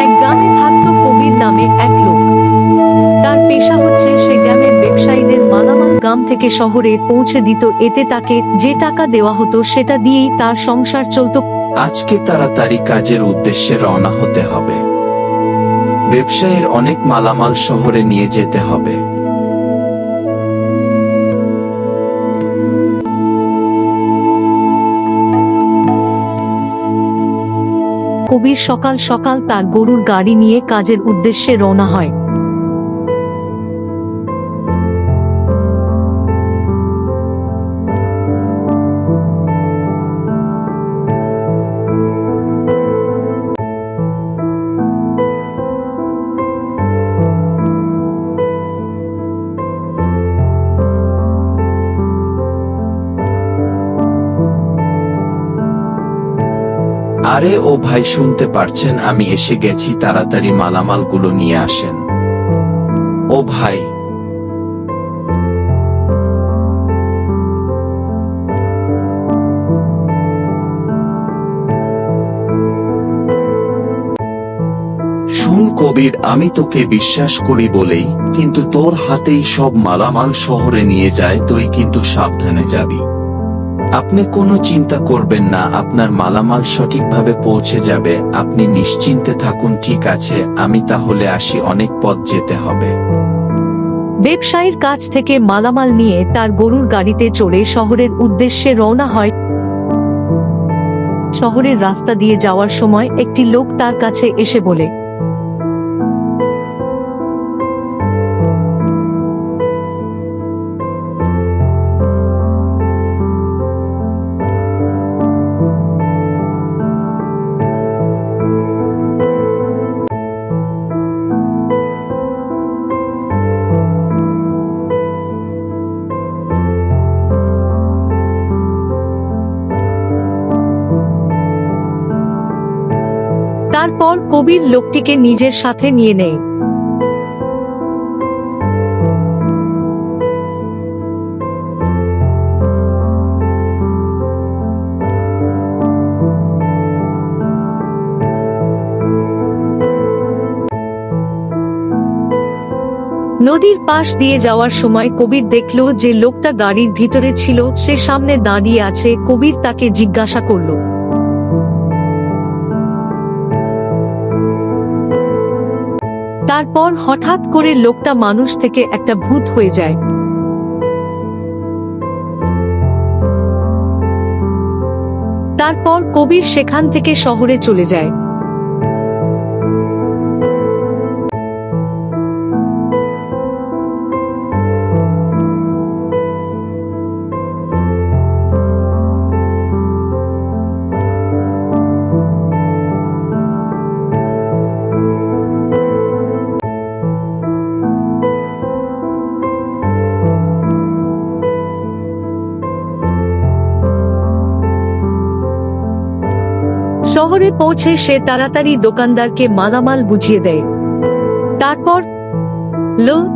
এক গ্রামে থাকত কবির নামে এক লোক। তার পেশা হচ্ছে সে গ্রামের ব্যবসায়ীদের মালামাল গ্রাম থেকে শহরে পৌঁছে দিত। এতে তাকে যে টাকা দেওয়া হতো সেটা দিয়েই তার সংসার চলত। আজকে তাড়াতাড়ি কাজের উদ্দেশ্যে রওনা হতে হবে। ব্যবসায়ীর অনেক মালামাল শহরে নিয়ে যেতে হবে। কবির সকাল সকাল তার গরুর গাড়ি নিয়ে কাজের উদ্দেশ্যে রওনা হয়। আরে ও ভাই, শুনতে পারছেন? আমি এসে গেছি, তাড়াতাড়ি মালামালগুলো নিয়ে আসেন। ও ভাই, শুন কবির, আমি তোকে বিশ্বাস করি বলেই কিন্তু তোর হাতেই সব মালামাল শহরে নিয়ে যায়, তুই কিন্তু সাবধানে যাবি। আপনি কোনো চিন্তা করবেন না, আপনার মালামাল সঠিকভাবে পৌঁছে যাবে, আপনি নিশ্চিন্তে থাকুন। ঠিক আছে, আমি তাহলে আসি, অনেক পথ যেতে হবে। ব্যবসায়ীর কাছ থেকে মালামাল নিয়ে তার গরুর গাড়িতে চড়ে শহরের উদ্দেশ্যে রওনা হয়। শহরের রাস্তা দিয়ে যাওয়ার সময় একটি লোক তার কাছে এসে বলে, তারপর কবির লোকটিকে নিজের সাথে নিয়ে নেয়। নদীর পাশ দিয়ে যাওয়ার সময় কবির দেখল যে লোকটা গাড়ির ভিতরে ছিল সে সামনে দাঁড়িয়ে আছে। কবির তাকে জিজ্ঞাসা করল, তারপর হঠাৎ করে লোকটা মানুষ থেকে একটা ভূত হয়ে যায়। তারপর কবির সেখান থেকে শহরে চলে যায়। শহরে পৌঁছে সে তাড়াতাড়ি দোকানদারকে মালামাল বুঝিয়ে দেয়। তারপর লোক